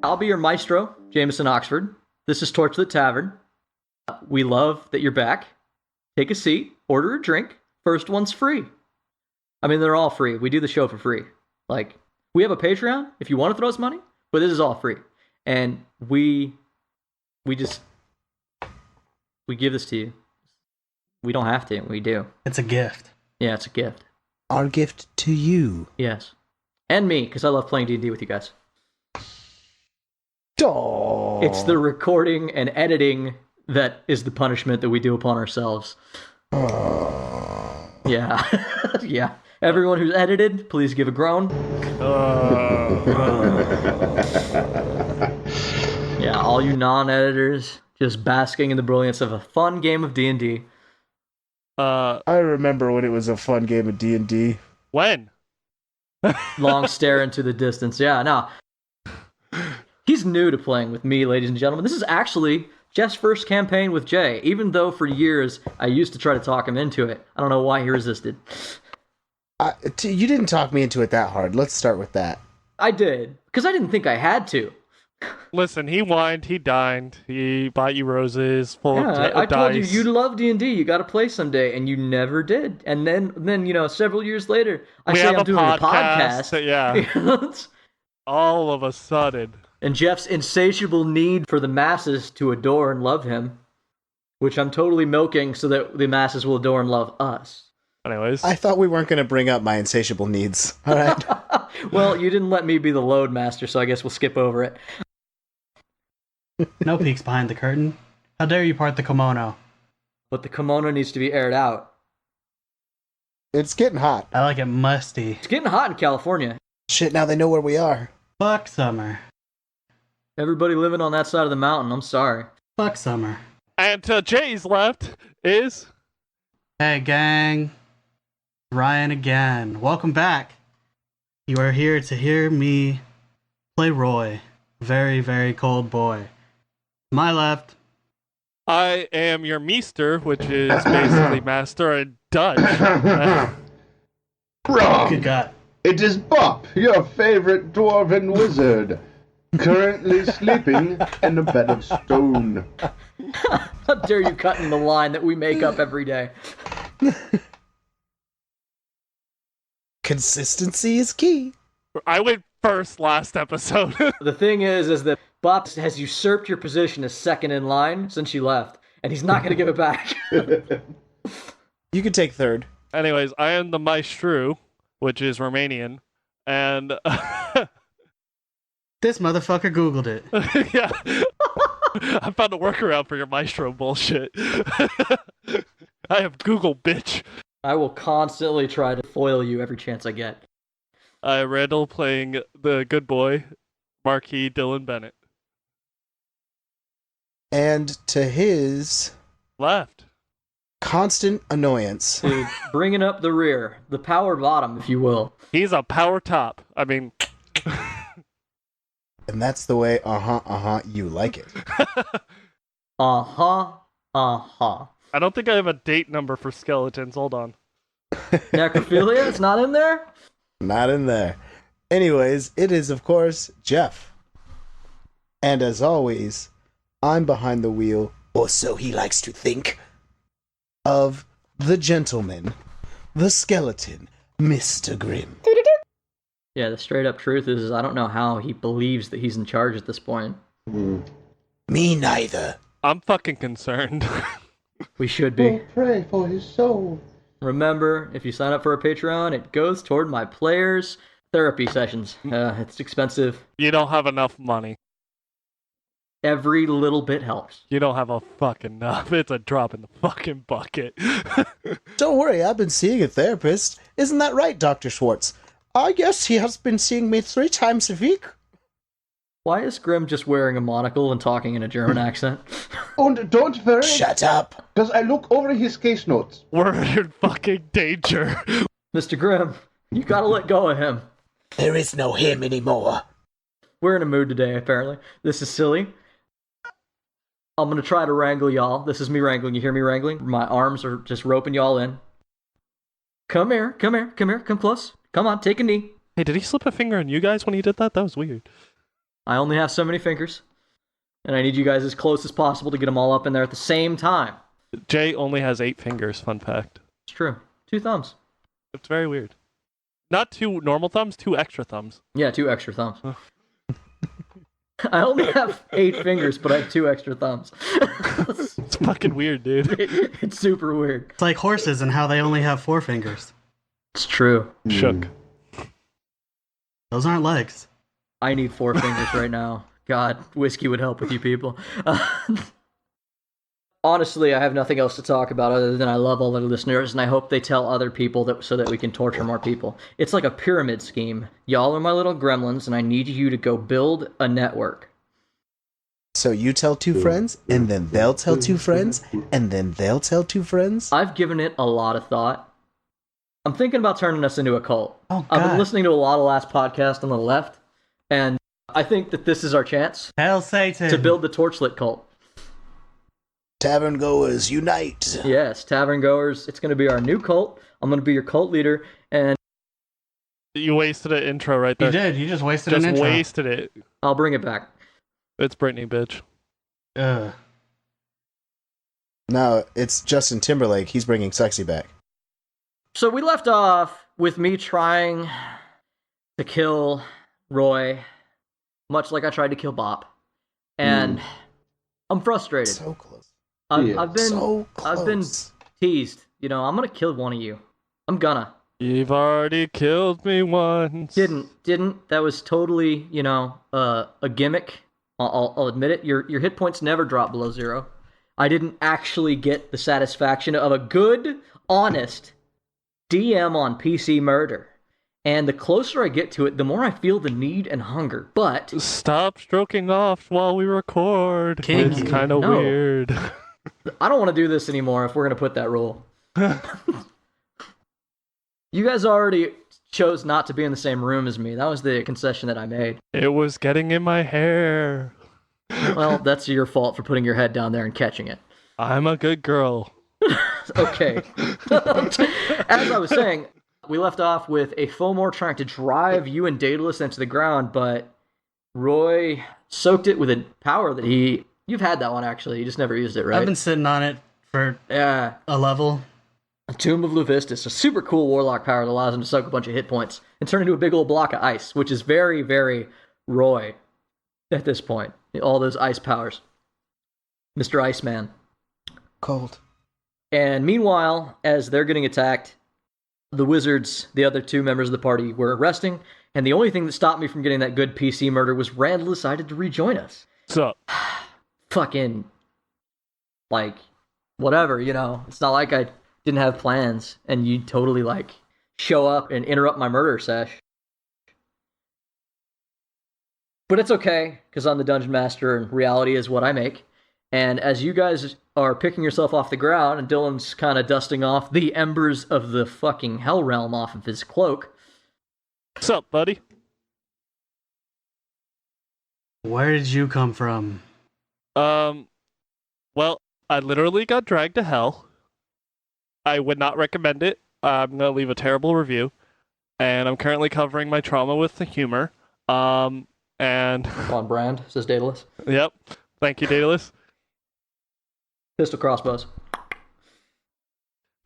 I'll be your maestro, Jameson Oxford. This is Torchlit Tavern. We love that you're back. Take a seat, order a drink. First one's free. I mean, they're all free. We do the show for free. Like, we have a Patreon if you want to throw us money, but this is all free. And we give this to you. We don't have to. We do. It's a gift. Yeah, it's a gift. Our gift to you. Yes. And me, because I love playing D&D with you guys. Oh. It's the recording and editing that is the punishment that we do upon ourselves. Oh. Yeah. Yeah. Everyone who's edited, please give a groan. Yeah, all you non-editors, just basking in the brilliance of a fun game of D&D. I remember when it was a fun game of D&D. When? Long stare into the distance. Yeah, no. He's new to playing with me, ladies and gentlemen. This is actually Jeff's first campaign with Jay, even though for years I used to try to talk him into it. I don't know why he resisted. You didn't talk me into it that hard. Let's start with that. I did, because I didn't think I had to. Listen, he whined, he dined, he bought you roses full of I told dice. you love D&D, you gotta play someday, and you never did. And then several years later, We say have I'm a doing a podcast. Yeah. All of a sudden. And Jeff's insatiable need for the masses to adore and love him, which I'm totally milking so that the masses will adore and love us. Anyways. I thought we weren't going to bring up my insatiable needs. All right. Well, you didn't let me be the load master, so I guess we'll skip over it. No peeks behind the curtain. How dare you part the kimono? But the kimono needs to be aired out. It's getting hot. I like it musty. It's getting hot in California. Shit, now they know where we are. Fuck summer. Everybody living on that side of the mountain, I'm sorry. Fuck summer. And to Jay's left is... Hey gang. Ryan again. Welcome back. You are here to hear me play Roy. Very, very cold boy. My left. I am your meester, which is basically master in Dutch. Wrong. Good God. It is Bop, your favorite dwarven wizard, currently sleeping in a bed of stone. How dare you cut in the line that we make up every day? Consistency is key. I went first last episode. The thing is that Bop has usurped your position as second in line since you left, and he's not going to give it back. You could take third. Anyways, I am the maestro, which is Romanian, and... This motherfucker Googled it. Yeah. I found a workaround for your maestro bullshit. I have Google, bitch. I will constantly try to foil you every chance I get. I am Randall playing the good boy, Marquis Dillon Bennett. And to his Left. constant annoyance. Dude, bringing up the rear. The power bottom, if you will. He's a power top. I mean... And that's the way, you like it. Uh-huh. I don't think I have a date number for skeletons. Hold on. Necrophilia? It's not in there? Not in there. Anyways, it is, of course, Jeff. And as always, I'm behind the wheel, or so he likes to think, of the gentleman, the skeleton, Mr. Grimm. Yeah, the straight up truth is I don't know how he believes that he's in charge at this point. Me neither. I'm fucking concerned. We should be. Pray for his soul. Remember, if you sign up for a Patreon, it goes toward my players' therapy sessions. It's expensive. You don't have enough money. Every little bit helps. You don't have a fucking enough. It's a drop in the fucking bucket. Don't worry, I've been seeing a therapist. Isn't that right, Dr. Schwartz? Yes, he has been seeing me 3 times a week. Why is Grimm just wearing a monocle and talking in a German accent? And don't worry, Shut up. because I look over his case notes. We're in fucking danger. Mr. Grimm, you gotta let go of him. There is no him anymore. We're in a mood today, apparently. This is silly. I'm gonna try to wrangle y'all. This is me wrangling. You hear me wrangling? My arms are just roping y'all in. Come here, come close. Come on, take a knee. Hey, did he slip a finger on you guys when he did that? That was weird. I only have so many fingers, and I need you guys as close as possible to get them all up in there at the same time. Jay only has 8 fingers, fun fact. It's true. 2 thumbs. It's very weird. Not 2 normal thumbs, 2 extra thumbs. Yeah, 2 extra thumbs. I only have 8 fingers, but I have 2 extra thumbs. It's fucking weird, dude. It's super weird. It's like horses and how they only have 4 fingers. It's true. Shook. Those aren't legs. I need 4 fingers right now. God, whiskey would help with you people. Honestly, I have nothing else to talk about other than I love all the listeners, and I hope they tell other people that so that we can torture more people. It's like a pyramid scheme. Y'all are my little gremlins, and I need you to go build a network. So you tell 2 friends, and then they'll tell 2 friends, and then they'll tell 2 friends? I've given it a lot of thought. I'm thinking about turning us into a cult. Oh, I've been God. listening to a lot of last podcasts on the left, and I think that this is our chance Hail Satan. to build the Torchlit cult. Tavern goers, unite! Yes, tavern goers. It's going to be our new cult. I'm going to be your cult leader, and You wasted an intro right there. You did. You just wasted Just an intro. wasted it. I'll bring it back. It's Britney, bitch. Ugh. No, it's Justin Timberlake. He's bringing sexy back. So we left off with me trying to kill Roy, much like I tried to kill Bop, and I'm frustrated. So close. I've been So close. I've been teased. You know, I'm gonna kill one of you. I'm gonna. You've already killed me once. Didn't. That was totally, you know, a gimmick. I'll admit it. Your hit points never drop below 0. I didn't actually get the satisfaction of a good, honest DM on PC murder. And the closer I get to it, the more I feel the need and hunger. But Stop stroking off while we record. Kinky. It's kind of No. weird. I don't want to do this anymore if we're gonna put that rule. You guys already chose not to be in the same room as me. That was the concession that I made. It was getting in my hair. Well, that's your fault for putting your head down there and catching it. I'm a good girl. Okay. As I was saying, we left off with a Fomor trying to drive you and Daedalus into the ground, but Roy soaked it with a power that you've had that one actually, you just never used it, right? I've been sitting on it for Yeah. a level. A Tomb of Luvistus, a super cool warlock power that allows him to soak a bunch of hit points and turn into a big old block of ice, which is very, very Roy at this point. All those ice powers. Mr. Iceman. Cold. And meanwhile, as they're getting attacked, the wizards, the other 2 members of the party, were resting, and the only thing that stopped me from getting that good PC murder was Randall decided to rejoin us. What's up? Fucking, like, whatever, you know. It's not like I didn't have plans, and you totally, like, show up and interrupt my murder sesh. But it's okay, because I'm the dungeon master, and reality is what I make. And as you guys are picking yourself off the ground, and Dillon's kind of dusting off the embers of the fucking hell realm off of his cloak, What's up, buddy? Where did you come from? Well, I literally got dragged to hell. I would not recommend it. I'm gonna leave a terrible review, and I'm currently covering my trauma with the humor. And on brand, says Daedalus. yep, thank you, Daedalus. Pistol crossbows.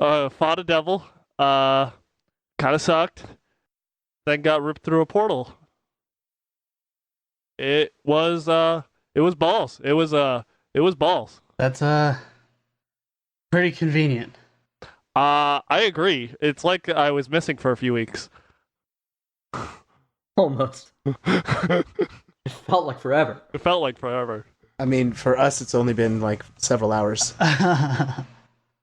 Fought a devil. Kind of sucked. Then got ripped through a portal. It was balls. It was balls. That's pretty convenient. I agree. It's like I was missing for a few weeks. Almost. It felt like forever. It felt like forever. I mean, for us, it's only been like several hours.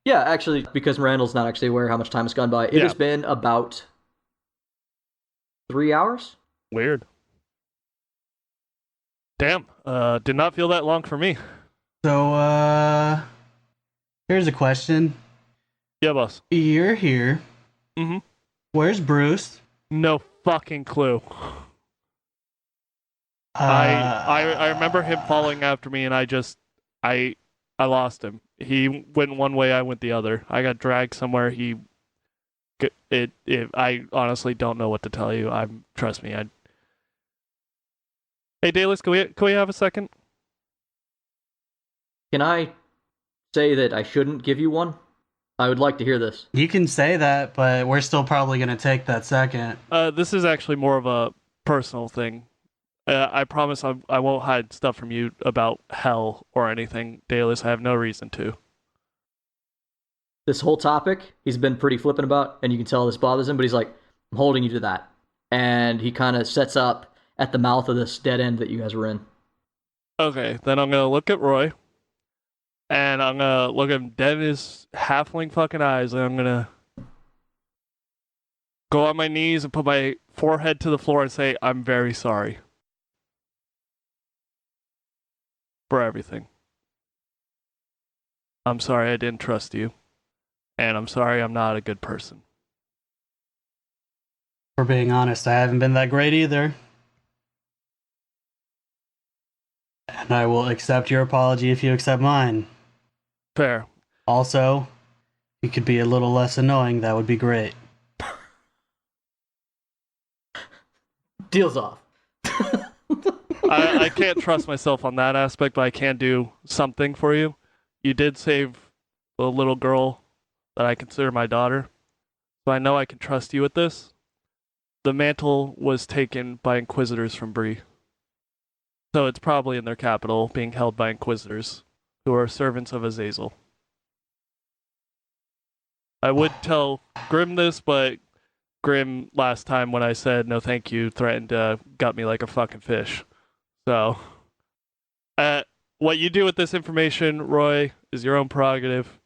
Yeah, actually, because Randall's not actually aware how much time has gone by, it has been about 3 hours? Weird. Damn. Did not feel that long for me. So, here's a question. Yeah, boss. You're here. Mhm. Where's Bruce? No fucking clue. I remember him following after me, and I lost him. He went one way, I went the other. I got dragged somewhere. I honestly don't know what to tell you. Trust me. Hey, Dalis, can we have a second? Can I say that I shouldn't give you one? I would like to hear this. You can say that, but we're still probably going to take that second. This is actually more of a personal thing. I promise I won't hide stuff from you about hell or anything, Dalis. I have no reason to. This whole topic, he's been pretty flippant about, and you can tell this bothers him, but he's like, I'm holding you to that. And he kind of sets up at the mouth of this dead end that you guys were in. Okay, then I'm gonna look at Roy, and I'm gonna look him dead in his halfling fucking eyes, and I'm gonna go on my knees and put my forehead to the floor and say, I'm very sorry. For everything. I'm sorry I didn't trust you. And I'm sorry I'm not a good person. For being honest, I haven't been that great either. And I will accept your apology if you accept mine. Fair. Also, you could be a little less annoying, that would be great. Deal's off. I can't trust myself on that aspect, but I can do something for you. You did save a little girl that I consider my daughter, so I know I can trust you with this. The mantle was taken by Inquisitors from Bree, so it's probably in their capital, being held by Inquisitors, who are servants of Azazel. I would tell Grimm this, but Grimm, last time when I said no thank you, threatened to gut me like a fucking fish. So, what you do with this information, Roy, is your own prerogative.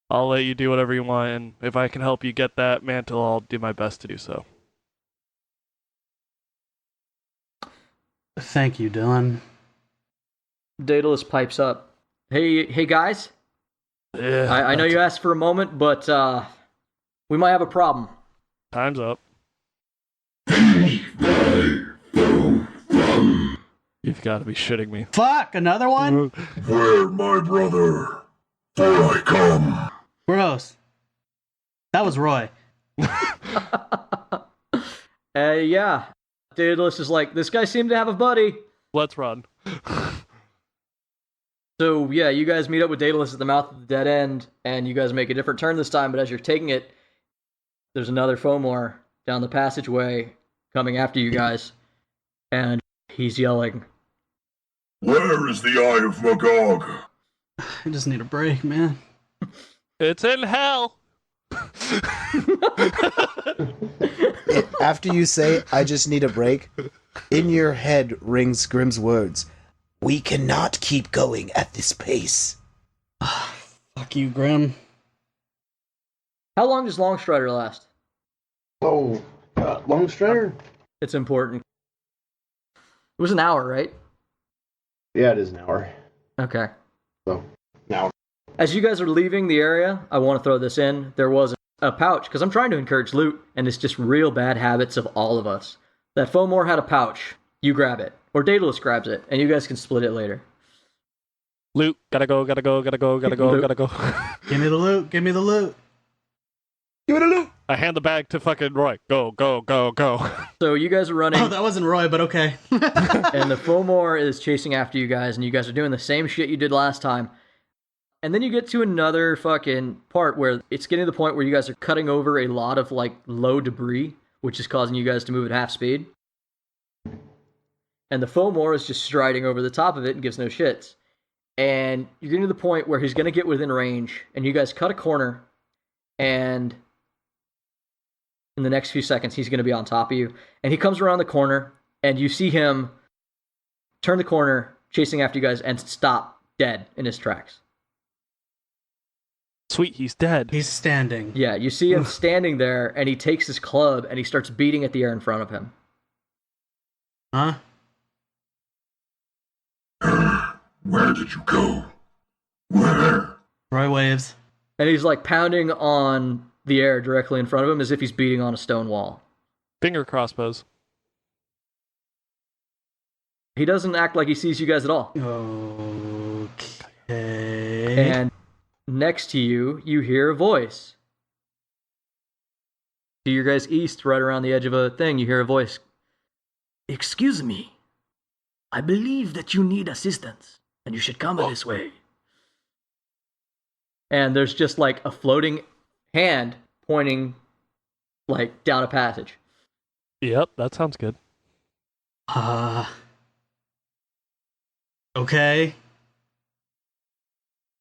I'll let you do whatever you want, and if I can help you get that mantle, I'll do my best to do so. Thank you, Dillon. Daedalus pipes up. Hey guys. I know you asked for a moment, but we might have a problem. Time's up. You've got to be shitting me. Fuck, another one? Where, my brother? For I come. Gross. That was Roy. Yeah. Daedalus is like, this guy seemed to have a buddy. Let's run. So, yeah, you guys meet up with Daedalus at the mouth of the dead end, and you guys make a different turn this time, but as you're taking it, there's another Fomor down the passageway coming after you guys, and he's yelling, Where is the Eye of Magog? I just need a break, man. It's in hell! After you say, I just need a break, in your head rings Grimm's words. We cannot keep going at this pace. Fuck you, Grimm. How long does Longstrider last? Oh, Longstrider? It's important. It was an hour, right? Yeah, it is an hour. Okay. So, an hour. As you guys are leaving the area, I want to throw this in. There was a pouch, because I'm trying to encourage loot, and it's just real bad habits of all of us. That Fomor had a pouch. You grab it. Or Daedalus grabs it, and you guys can split it later. Loot, gotta go. Loot. Give Give me the loot, give me the loot. Give it a loot! I hand the bag to fucking Roy. Go. So you guys are running, Oh, that wasn't Roy, but okay. and the Fomor is chasing after you guys, and you guys are doing the same shit you did last time. And then you get to another fucking part where it's getting to the point where you guys are cutting over a lot of, like, low debris, which is causing you guys to move at half speed. And the Fomor is just striding over the top of it and gives no shits. And you're getting to the point where he's going to get within range, and you guys cut a corner, and in the next few seconds, he's going to be on top of you. And he comes around the corner, and you see him turn the corner, chasing after you guys, and stop dead in his tracks. Sweet, he's dead. He's standing. Yeah, you see him standing there, and he takes his club, and he starts beating at the air in front of him. Huh? Where did you go? Where? Roy waves. And he's, like, pounding on the air directly in front of him as if he's beating on a stone wall. Finger crossbows. He doesn't act like he sees you guys at all. Okay. And next to you, you hear a voice. To your guys' east, right around the edge of a thing, you hear a voice. Excuse me. I believe that you need assistance, and you should come this way. And there's just like a floating hand pointing like down a passage. Yep, that sounds good. Okay.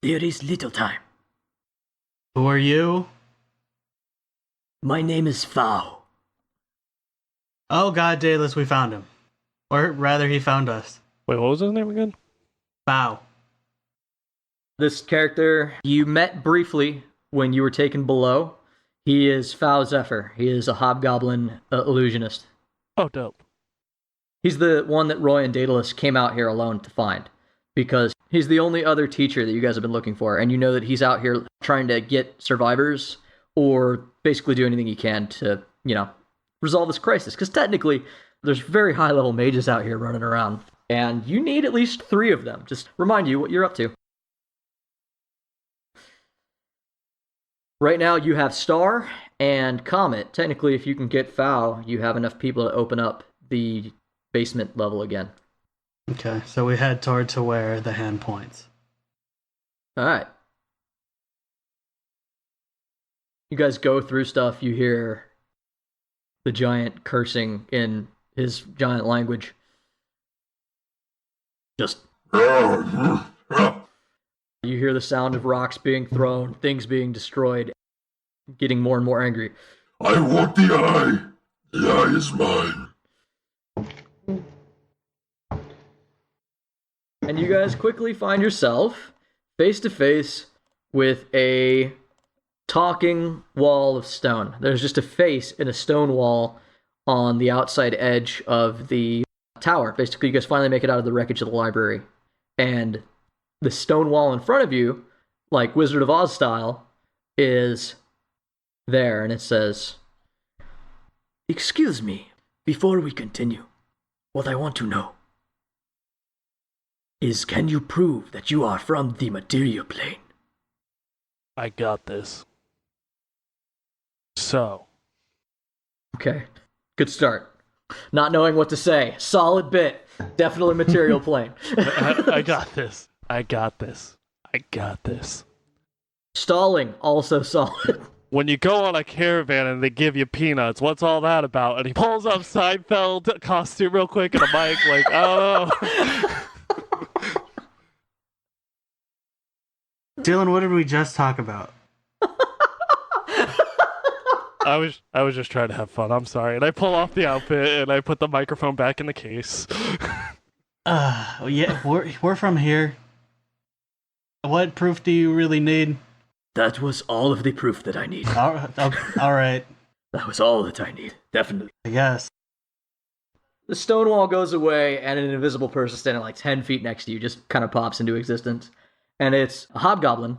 There is little time. Who are you? My name is Fao. Oh god, Daedalus, we found him. Or rather, he found us. Wait, what was his name again? Bow. This character you met briefly when you were taken below. He is Fao Zephyr. He is a hobgoblin illusionist. Oh, dope. He's the one that Roy and Daedalus came out here alone to find, because he's the only other teacher that you guys have been looking for, and you know that he's out here trying to get survivors or basically do anything he can to, resolve this crisis. Because technically, there's very high-level mages out here running around, and you need at least 3 of them. Just remind you what you're up to. Right now, you have Star and Comet. Technically, if you can get Fao, you have enough people to open up the basement level again. Okay, so we head toward to where the hand points. Alright. You guys go through stuff, you hear the giant cursing in his giant language. Just... You hear the sound of rocks being thrown, things being destroyed, getting more and more angry. I want the eye. The eye is mine. And you guys quickly find yourself face to face with a talking wall of stone. There's just a face in a stone wall on the outside edge of the tower. Basically, you guys finally make it out of the wreckage of the library. And the stone wall in front of you, like Wizard of Oz style, is there, and it says, "Excuse me, before we continue, what I want to know is, can you prove that you are from the material plane?" I got this. So. Okay, good start. Not knowing what to say. Solid bit. Definitely material plane. I got this. I got this. I got this. Stalling, also solid. When you go on a caravan and they give you peanuts, what's all that about? And he pulls up Seinfeld costume real quick and a mic, like, I don't know. Dillon, what did we just talk about? I was just trying to have fun. I'm sorry. And I pull off the outfit and I put the microphone back in the case. Yeah, we're from here. What proof do you really need? That was all of the proof that I need. All right. That was all that I need. Definitely. I guess. The stone wall goes away, and an invisible person standing like 10 feet next to you just kind of pops into existence. And it's a hobgoblin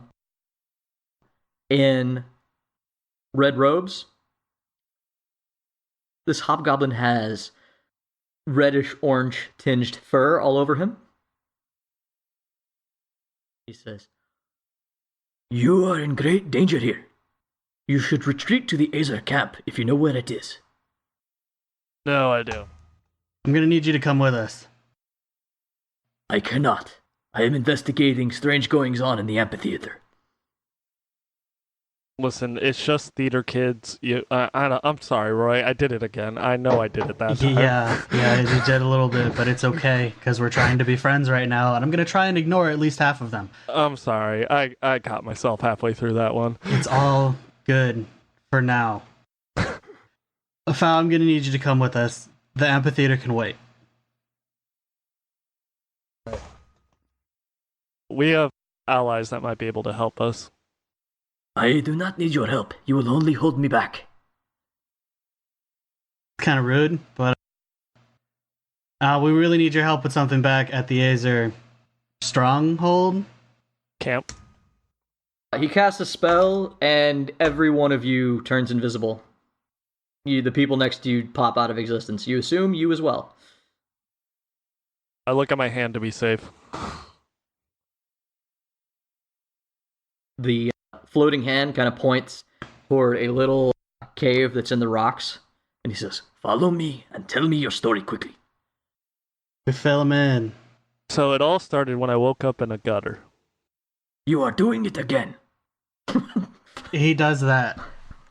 in red robes. This hobgoblin has reddish-orange tinged fur all over him. He says, "You are in great danger here. You should retreat to the Azer camp if you know where it is." No, I do. I'm gonna need you to come with us. "I cannot. I am investigating strange goings-on in the amphitheater." Listen, it's just theater kids. I'm sorry, Roy. I did it again. I know I did it that time. Yeah, you did a little bit, but it's okay, because we're trying to be friends right now, and I'm gonna try and ignore at least half of them. I'm sorry. I caught myself halfway through that one. It's all good for now. Fao, I'm gonna need you to come with us. The amphitheater can wait. We have allies that might be able to help us. "I do not need your help. You will only hold me back." It's kind of rude, but we really need your help with something back at the Azer stronghold. Camp. He casts a spell, and every one of you turns invisible. The people next to you pop out of existence. You assume you as well. I look at my hand to be safe. The floating hand kind of points toward a little cave that's in the rocks, and he says, "Follow me and tell me your story quickly." We fill him in. So it all started when I woke up in a gutter. You are doing it again. He does that.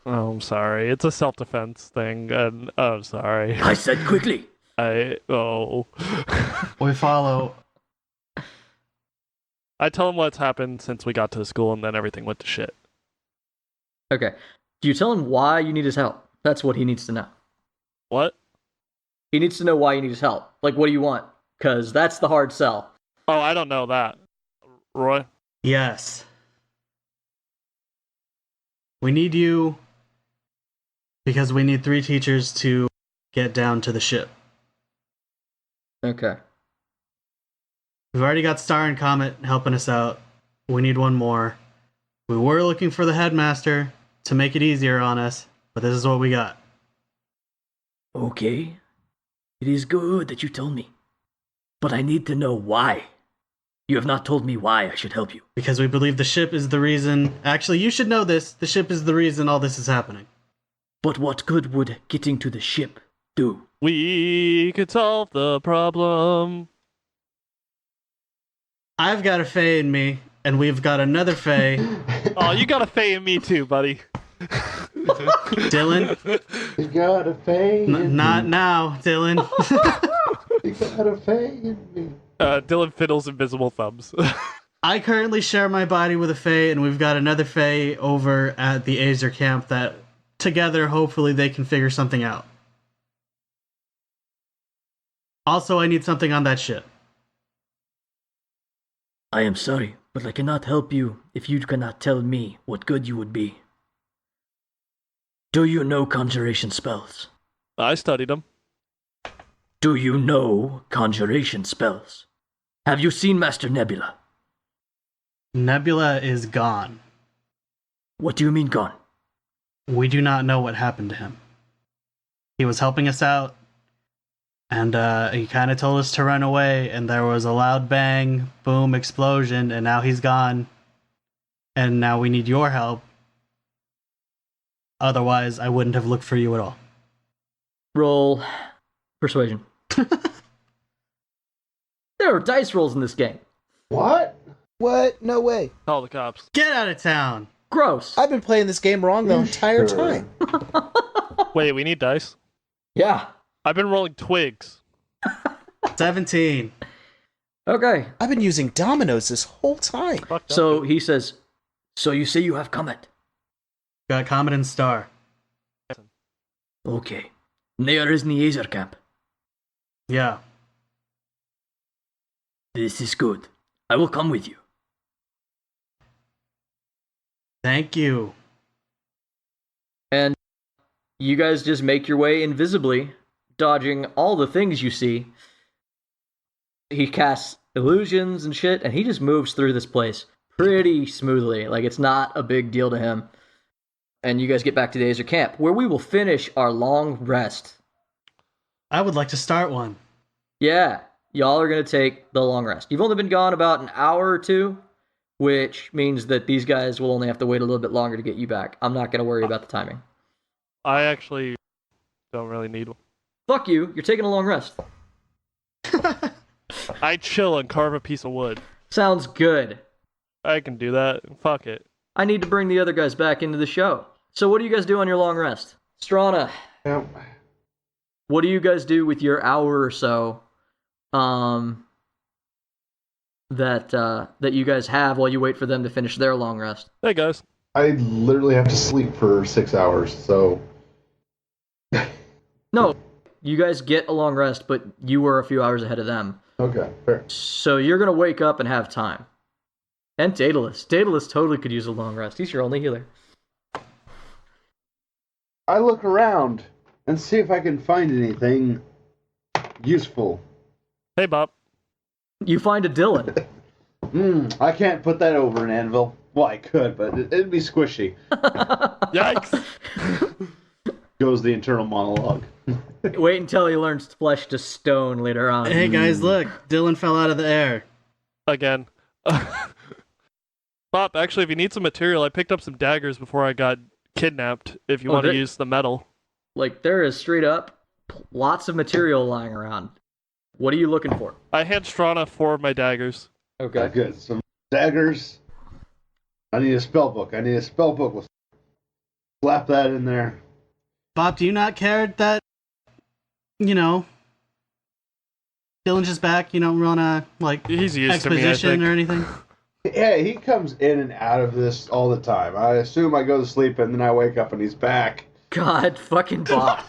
Oh, I'm sorry. It's a self-defense thing, and I'm sorry. I said quickly. We follow. I tell him what's happened since we got to the school, and then everything went to shit. Okay. Do you tell him why you need his help? That's what he needs to know. What? He needs to know why you need his help. Like, what do you want? Because that's the hard sell. Oh, I don't know that. Roy? Yes. We need you because we need 3 teachers to get down to the ship. Okay. We've already got Star and Comet helping us out. We need one more. We were looking for the headmaster to make it easier on us, but this is what we got. Okay. It is good that you told me. But I need to know why. You have not told me why I should help you. Because we believe the ship is the reason. Actually, you should know this. The ship is the reason all this is happening. But what good would getting to the ship do? We could solve the problem. I've got a Fae in me, and we've got another Fae. Oh, you got a Fae in me too, buddy. Dillon? You got a fade. Not now, Dillon. You got a fade in me. Dillon fiddles invisible thumbs. I currently share my body with a Fae, and we've got another Fae over at the Azer camp that together, hopefully, they can figure something out. Also, I need something on that ship. I am sorry, but I cannot help you if you cannot tell me what good you would be. Do you know conjuration spells? I studied them. Do you know conjuration spells? Have you seen Master Nebula? Nebula is gone. What do you mean gone? We do not know what happened to him. He was helping us out, and he kind of told us to run away, and there was a loud bang, boom, explosion, and now he's gone. And now we need your help. Otherwise, I wouldn't have looked for you at all. Roll persuasion. There are dice rolls in this game. What? What? No way. Call the cops. Get out of town! Gross. I've been playing this game wrong the You entire sure? time. Wait, we need dice? Yeah. I've been rolling twigs. 17. Okay. I've been using dominoes this whole time. Fuck So he says, so you say you have Comet? Got Comet and Star. Okay. There is the Azer camp. Yeah. This is good. I will come with you. Thank you. And you guys just make your way invisibly, dodging all the things you see. He casts illusions and shit, and he just moves through this place pretty smoothly. Like, it's not a big deal to him. And you guys get back to the Azer camp, where we will finish our long rest. I would like to start one. Yeah, y'all are going to take the long rest. You've only been gone about an hour or two, which means that these guys will only have to wait a little bit longer to get you back. I'm not going to worry about the timing. I actually don't really need one. Fuck you, you're taking a long rest. I chill and carve a piece of wood. Sounds good. I can do that. Fuck it. I need to bring the other guys back into the show. So what do you guys do on your long rest? Strana, Yeah. what do you guys do with your hour or so that you guys have while you wait for them to finish their long rest? Hey, guys. I literally have to sleep for 6 hours, so No, you guys get a long rest, but you were a few hours ahead of them. okay, fair. So you're going to wake up and have time. And Daedalus. Daedalus totally could use a long rest. He's your only healer. I look around and see if I can find anything useful. Hey, Bob. You find a Dillon. I can't put that over an anvil. Well, I could, but it'd be squishy. Yikes. Goes the internal monologue. Wait until he learns flesh to stone later on. Hey guys, look. Dillon fell out of the air. Again. Bob, actually, if you need some material, I picked up some daggers before I got kidnapped, if you want to use the metal. Like, there is straight up lots of material lying around. What are you looking for? I hand Strana 4 of my daggers. Okay. Good. Some daggers. I need a spell book. We'll slap that in there. Bob, do you not care that, Dillon's just back, run a, He's used to me, I exposition think. or anything? Yeah, he comes in and out of this all the time. I assume I go to sleep and then I wake up and he's back. God, fucking Bop.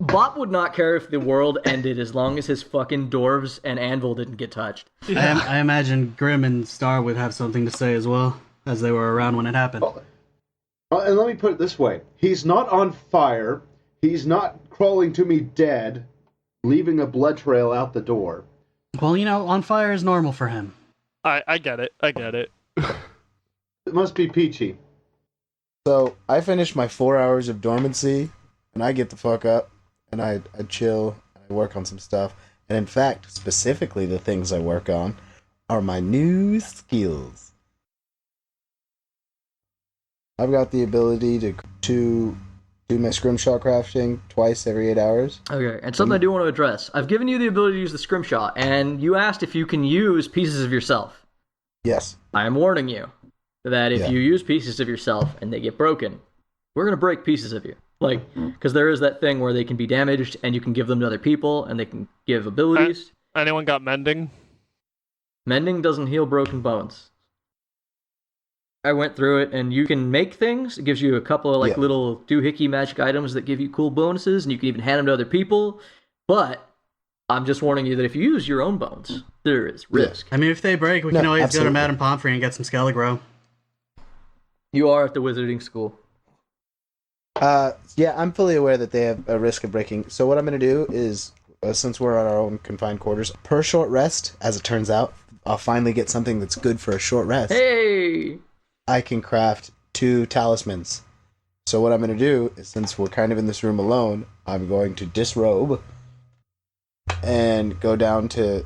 Bop would not care if the world ended as long as his fucking dwarves and anvil didn't get touched. I imagine Grimm and Star would have something to say as well, as they were around when it happened. And let me put it this way. He's not on fire. He's not crawling to me dead, leaving a blood trail out the door. Well, on fire is normal for him. I get it. It must be peachy. So I finish my 4 hours of dormancy, and I get the fuck up, and I chill, and I work on some stuff. And in fact, specifically the things I work on are my new skills. I've got the ability to do my scrimshaw crafting twice every 8 hours. Okay, and something I do want to address. I've given you the ability to use the scrimshaw, and you asked if you can use pieces of yourself. Yes. I am warning you that if you use pieces of yourself and they get broken, we're going to break pieces of you. Because there is that thing where they can be damaged, and you can give them to other people, and they can give abilities. Anyone got mending? Mending doesn't heal broken bones. I went through it, and you can make things. It gives you a couple of little doohickey magic items that give you cool bonuses, and you can even hand them to other people. But I'm just warning you that if you use your own bones, there is risk. I mean, if they break, we can always go to Madame Pomfrey and get some Skelligro. You are at the wizarding school. Yeah, I'm fully aware that they have a risk of breaking. So what I'm going to do is, since we're on our own confined quarters, per short rest, as it turns out, I'll finally get something that's good for a short rest. Hey! I can craft 2 talismans. So what I'm going to do is, since we're kind of in this room alone, I'm going to disrobe and go down to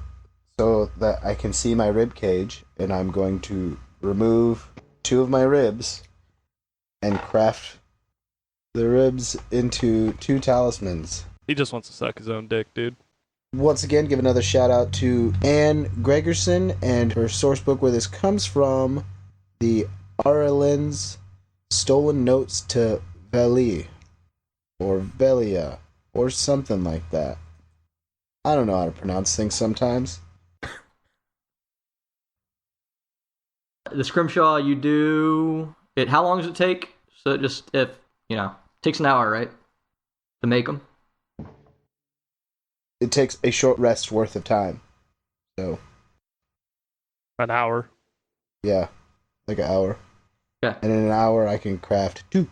so that I can see my rib cage, and I'm going to remove 2 of my ribs and craft the ribs into 2 talismans. He just wants to suck his own dick, dude. Once again, give another shout out to Anne Gregerson and her source book where this comes from, the Arlen's Stolen Notes to Veli, or Velia, or something like that. I don't know how to pronounce things sometimes. The scrimshaw, you do it. How long does it take? So takes an hour, right, to make them. It takes a short rest worth of time. So An hour. yeah, like an hour. Yeah. And in an hour I can craft 2.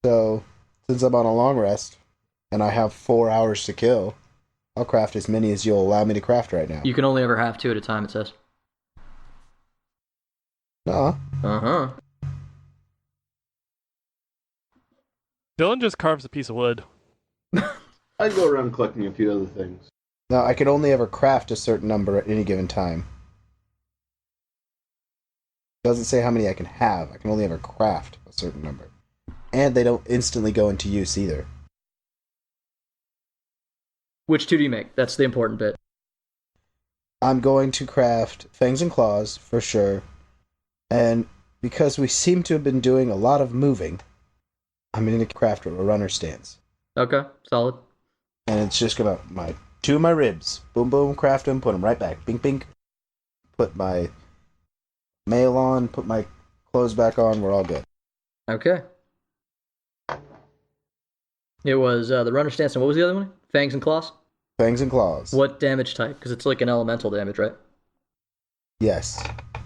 So since I'm on a long rest and I have 4 hours to kill, I'll craft as many as you'll allow me to craft right now. You can only ever have 2 at a time, it says. Nuh-uh. Uh-huh. Dillon just carves a piece of wood. I'd go around collecting a few other things. No, I can only ever craft a certain number at any given time. It doesn't say how many I can have. I can only ever craft a certain number. And they don't instantly go into use either. Which 2 do you make? That's the important bit. I'm going to craft Fangs and Claws, for sure. And because we seem to have been doing a lot of moving, I'm going to craft a runner stance. Okay, solid. And it's just going to... 2 of my ribs. Boom, boom, craft them, put them right back. Bink, bink. Put my mail on, put my clothes back on, we're all good. Okay. It was the runner stance, and what was the other one? Fangs and claws? Fangs and Claws. What damage type? Because it's like an elemental damage, right? Yes.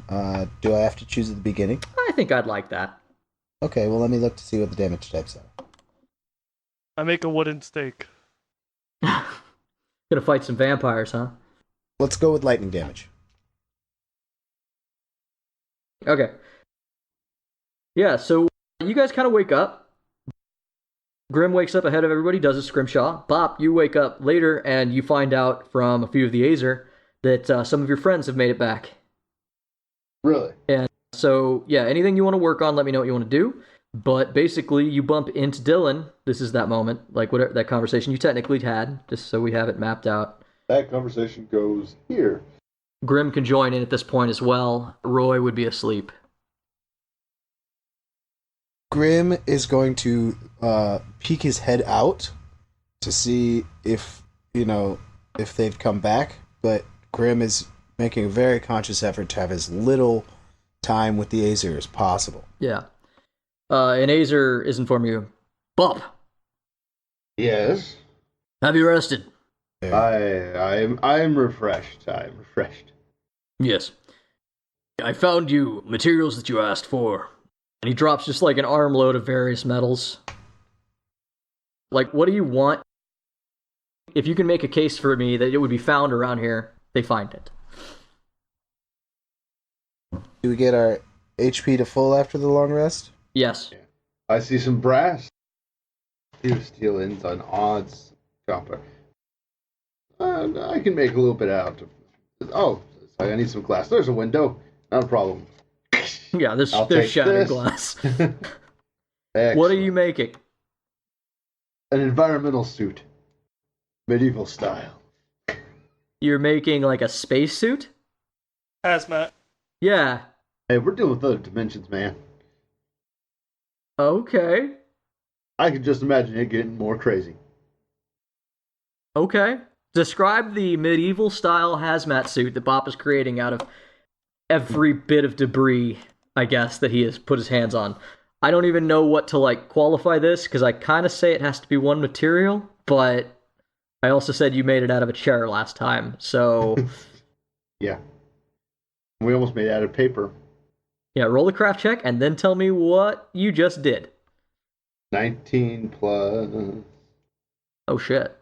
Do I have to choose at the beginning? I think I'd like that. Okay, well let me look to see what the damage types are. I make a wooden stake. Gonna fight some vampires, huh? Let's go with lightning damage. Okay. Yeah, so you guys kind of wake up. Grimm wakes up ahead of everybody, does a scrimshaw. Bop, you wake up later, and you find out from a few of the Azer that some of your friends have made it back. Really? And so, yeah, anything you want to work on, let me know what you want to do. But basically, you bump into Dillon. This is that moment, like whatever that conversation you technically had, just so we have it mapped out. That conversation goes here. Grimm can join in at this point as well. Roy would be asleep. Grimm is going to peek his head out to see if, if they've come back. But Grimm is making a very conscious effort to have as little time with the Azer as possible. Yeah. And Azer is informing you, Bob, Yes. have you rested? I'm refreshed. I'm refreshed. Yes. I found you materials that you asked for. And he drops just like an armload of various metals. Like, what do you want? If you can make a case for me that it would be found around here, they find it. Do we get our HP to full after the long rest? Yes. I see some brass. Few steel ends on odds. Copper. I can make a little bit out of. Oh, I need some glass. There's a window. Not a problem. Yeah, there's take shattered this. glass. What are Excellent. you making? An environmental suit. Medieval style. You're making like a spacesuit? Hazmat. Yeah. Hey, we're dealing with other dimensions, man. Okay. I can just imagine it getting more crazy. Okay. Describe the medieval style hazmat suit that Bob is creating out of every bit of debris, I guess, that he has put his hands on. I don't even know what to qualify this, because I kind of say it has to be one material, but I also said you made it out of a chair last time, so Yeah. We almost made it out of paper. yeah, roll a craft check and then tell me what you just did. 19 plus Oh shit.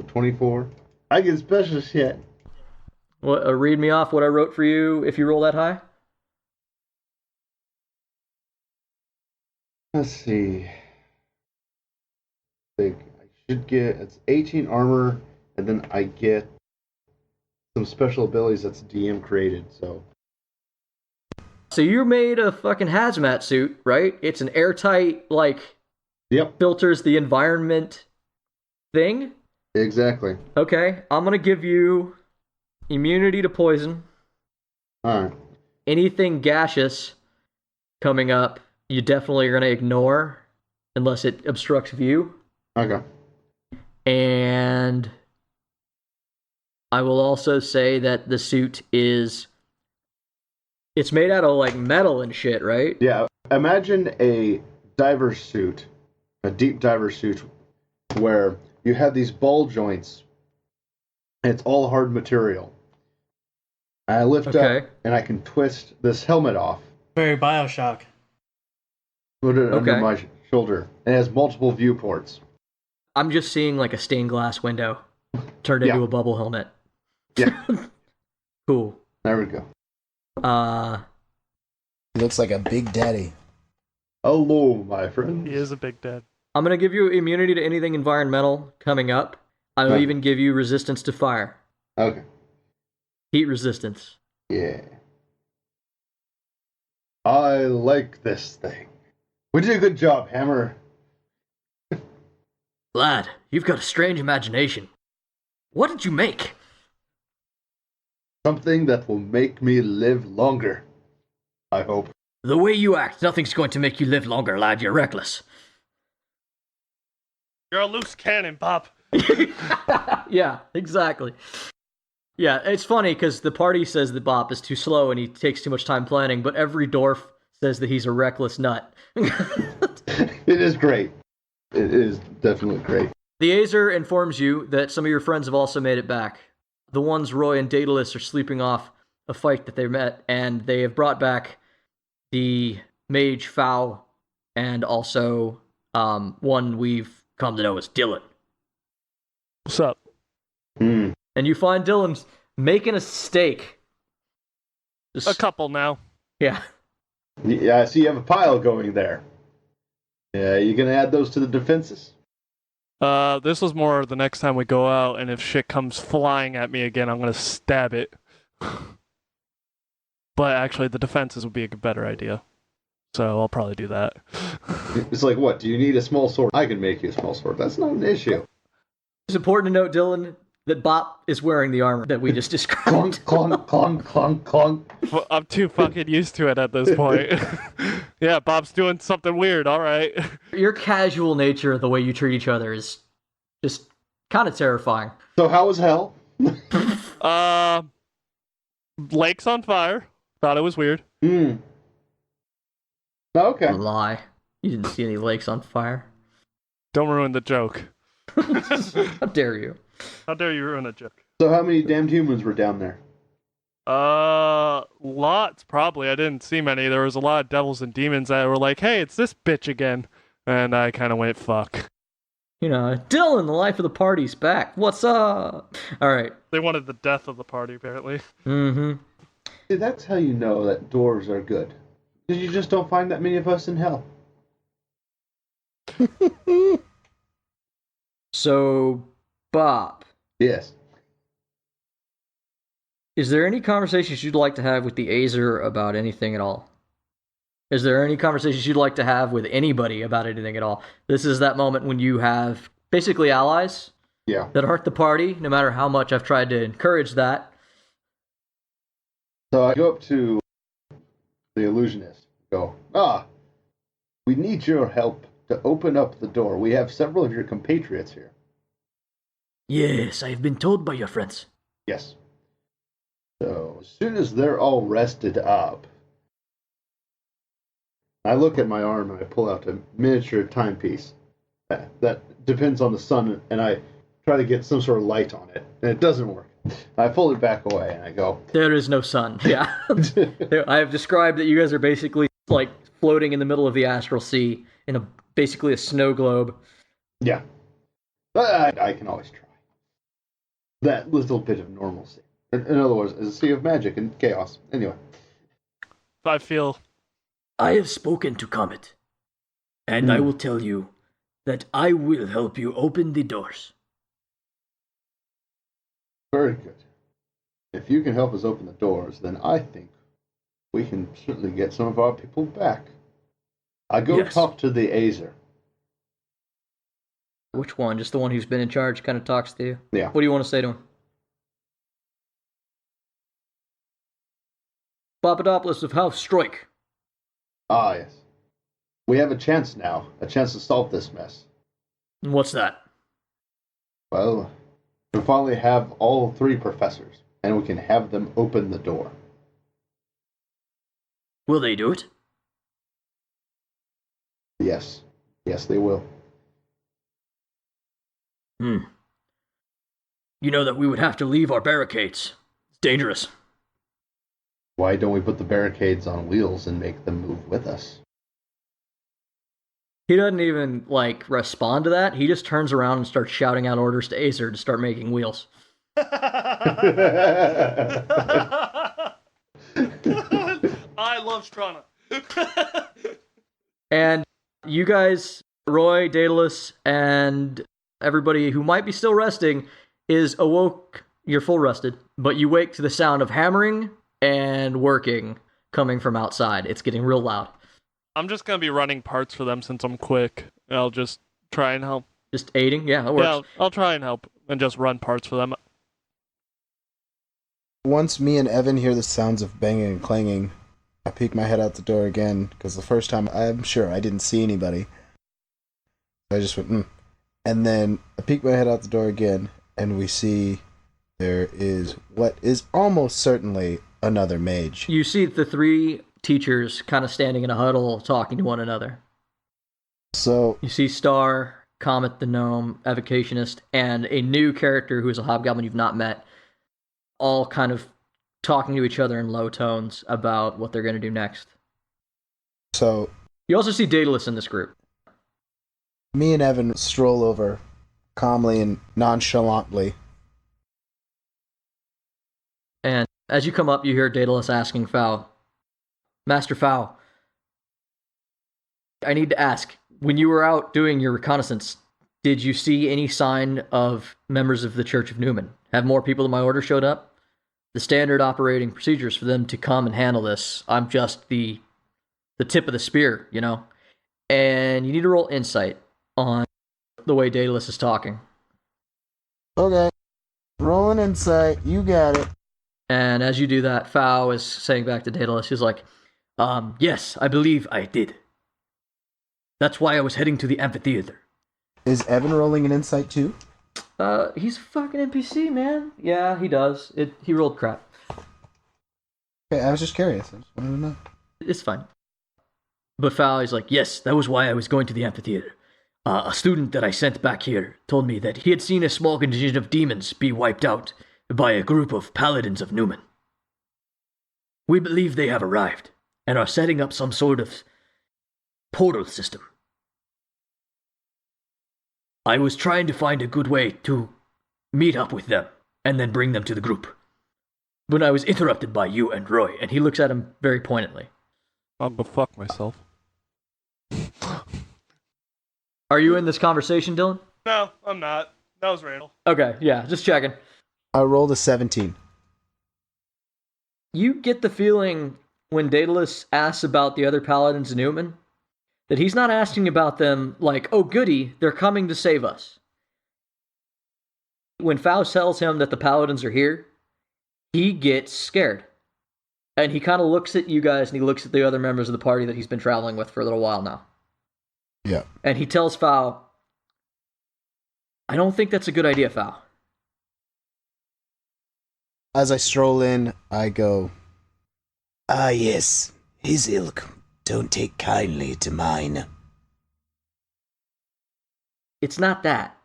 24. I get special shit. What? Read me off what I wrote for you if you roll that high. Let's see. I think I should get, it's 18 armor, and then I get some special abilities that's DM created, so. So you made a fucking hazmat suit, right? It's an airtight, Yep, filters the environment thing. exactly. Okay, I'm gonna give you immunity to poison. Alright. Anything gaseous coming up, you definitely are gonna ignore unless it obstructs view. Okay. And I will also say that the suit it's made out of metal and shit, right? Yeah, imagine a diver suit, a deep diver suit, where you have these ball joints, and it's all hard material. I lift Okay. up, and I can twist this helmet off, Very Bioshock. put it under Okay. my shoulder, and it has multiple viewports. I'm just seeing a stained glass window turned Yeah. into a bubble helmet. Yeah, Cool. there we go. He looks like a big daddy. Hello, my friend. He is a big dad. I'm gonna give you immunity to anything environmental coming up. I will Okay. even give you resistance to fire. Okay. Heat resistance. Yeah. I like this thing. We did a good job, Hammer. Lad, you've got a strange imagination. What did you make? Something that will make me live longer. I hope. The way you act, nothing's going to make you live longer, lad. You're reckless. You're a loose cannon, Bob. Yeah, exactly. Yeah, it's funny because the party says that Bop is too slow and he takes too much time planning, but every dwarf says that he's a reckless nut. It is great. It is definitely great. The Azer informs you that some of your friends have also made it back. The ones Roy and Daedalus are sleeping off a fight that they met, and they have brought back the mage Fow and also one we've come to know as Dillon. What's up? Hmm. And you find Dillon's making a steak. A couple now. Yeah. Yeah, I see you have a pile going there. Yeah, you gonna add those to the defenses? This was more the next time we go out, and if shit comes flying at me again, I'm gonna stab it. But actually, the defenses would be a better idea. So I'll probably do that. It's like, what? Do you need a small sword? I can make you a small sword. That's not an issue. It's important to note, Dillon, that Bop is wearing the armor that we just described. Clunk, clunk, clunk, clunk, clunk. Well, I'm too fucking used to it at this point. Yeah, Bob's doing something weird. All right. Your casual nature, the way you treat each other, is just kind of terrifying. So how was hell? Lake's on fire. Thought it was weird. Okay. Lie. You didn't see any lakes on fire. Don't ruin the joke. How dare you? How dare you ruin a joke? So how many damned humans were down there? Lots probably. I didn't see many. There was a lot of devils and demons that were like, "Hey, it's this bitch again," and I kind of went, "Fuck." You know, Dillon, the life of the party's back. What's up? All right. They wanted the death of the party, apparently. Mm-hmm. See, that's how you know that dwarves are good. Because you just don't find that many of us in hell. So, Bob, Yes. is there any conversations you'd like to have with the Azer about anything at all? Is there any conversations you'd like to have with anybody about anything at all? This is that moment when you have basically allies Yeah. that aren't the party, no matter how much I've tried to encourage that. So I go up to the illusionist. Go, we need your help to open up the door. We have several of your compatriots here. Yes, I have been told by your friends. Yes. So as soon as they're all rested up, I look at my arm and I pull out a miniature timepiece that depends on the sun, and I try to get some sort of light on it, and it doesn't work. I pull it back away and I go, There is no sun. Yeah. I have described that you guys are basically like floating in the middle of the astral sea in basically a snow globe. yeah. But I can always try. That little bit of normalcy. In other words, a sea of magic and chaos. Anyway. I feel I have spoken to Comet, and I will tell you that I will help you open the doors. Very good. If you can help us open the doors, then I think we can certainly get some of our people back. I go Yes. talk to the Azer. Which one? Just the one who's been in charge kind of talks to you? Yeah. What do you want to say to him? Papadopoulos of House Strike. Ah, yes. We have a chance now. A chance to solve this mess. And what's that? Well, we finally have all three professors, and we can have them open the door. Will they do it? Yes. Yes, they will. You know that we would have to leave our barricades. It's dangerous. Why don't we put the barricades on wheels and make them move with us? He doesn't even, respond to that. He just turns around and starts shouting out orders to Acer to start making wheels. I love Strana. And you guys, Roy, Daedalus, and everybody who might be still resting, is awoke. You're full rested, but you wake to the sound of hammering and working coming from outside. It's getting real loud. I'm just gonna be running parts for them since I'm quick. I'll just try and help. Just aiding? Yeah, that works. Yeah, I'll try and help and just run parts for them. Once me and Evan hear the sounds of banging and clanging, I peek my head out the door again, because the first time I'm sure I didn't see anybody. I just went, And then I peek my head out the door again, and we see there is what is almost certainly another mage. You see the three teachers kind of standing in a huddle talking to one another. So, You see Star, Comet the Gnome, Evocationist, and a new character who is a hobgoblin you've not met, all kind of talking to each other in low tones about what they're going to do next. so You also see Daedalus in this group. me and Evan stroll over calmly and nonchalantly. And as you come up, you hear Daedalus asking Fow, Master Fow, I need to ask, when you were out doing your reconnaissance, did you see any sign of members of the Church of Newman? Have more people in my order showed up? The standard operating procedures for them to come and handle this. I'm just the the tip of the spear, you know? And you need to roll insight on the way Daedalus is talking. Okay. Rolling insight. You got it. And as you do that, Fao is saying back to Daedalus, he's like, yes, I believe I did. That's why I was heading to the amphitheater. Is Evan rolling an insight too? He's a fucking NPC, man. Yeah, he does. He rolled crap. Okay, I was just curious. I just wanted to know. It's fine. But Fao is like, yes, that was why I was going to the amphitheater. A student that I sent back here told me that he had seen a small contingent of demons be wiped out by a group of paladins of Newman. We believe they have arrived and are setting up some sort of portal system. I was trying to find a good way to meet up with them and then bring them to the group. But I was interrupted by you and Roy, and he looks at him very pointedly. I'll go fuck myself. Are you in this conversation, Dillon? No, I'm not. That was Randall. Okay, yeah, just checking. I rolled a 17. You get the feeling when Daedalus asks about the other paladins in Newman that he's not asking about them like, oh goody, they're coming to save us. When Faust tells him that the paladins are here, he gets scared. And he kind of looks at you guys and he looks at the other members of the party that he's been traveling with for a little while now. Yeah. And he tells Fao, I don't think that's a good idea, Fao. As I stroll in, I go, "Ah, yes, his ilk don't take kindly to mine." It's not that.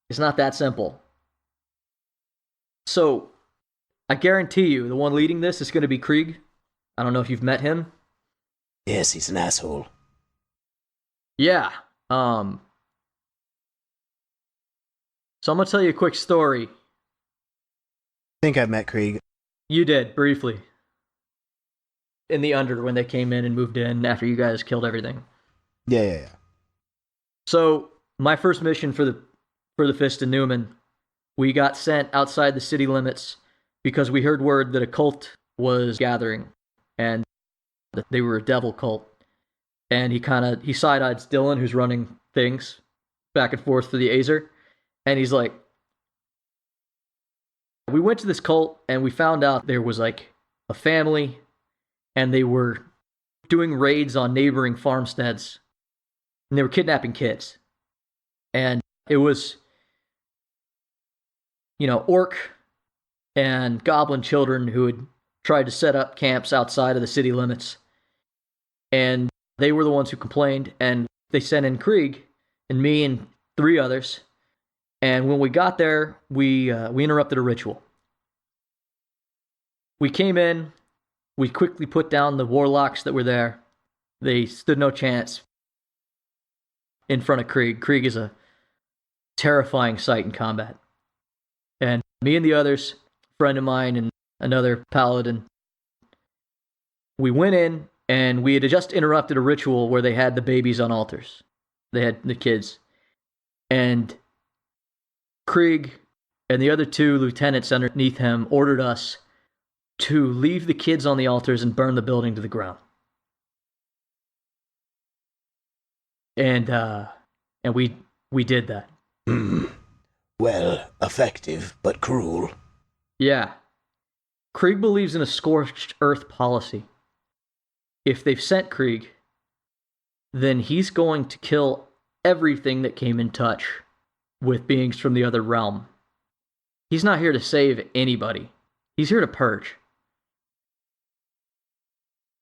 It's not that simple. So, I guarantee you, the one leading this is going to be Krieg. I don't know if you've met him. Yes, he's an asshole. Yeah. So I'm going to tell you a quick story. I think I met Krieg. You did, briefly. In the Under, when they came in and moved in after you guys killed everything. Yeah. So, my first mission for the Fist of Newman, we got sent outside the city limits because we heard word that a cult was gathering, and that they were a devil cult. And he side-eyes Dillon, who's running things back and forth through the Azer, and he's like, we went to this cult, and we found out there was like a family, and they were doing raids on neighboring farmsteads, and they were kidnapping kids. And it was, orc and goblin children who had tried to set up camps outside of the city limits. And they were the ones who complained, and they sent in Krieg and me and 3 others. And when we got there, we interrupted a ritual. We came in, we quickly put down the warlocks that were there. They stood no chance in front of Krieg. Krieg is a terrifying sight in combat. And me and the others, a friend of mine and another paladin, we went in and we had just interrupted a ritual where they had the babies on altars. They had the kids. And Krieg and the other 2 lieutenants underneath him ordered us to leave the kids on the altars and burn the building to the ground. And we did that. Well, effective, but cruel. Yeah. Krieg believes in a scorched earth policy. If they've sent Krieg, then he's going to kill everything that came in touch with beings from the other realm. He's not here to save anybody. He's here to purge.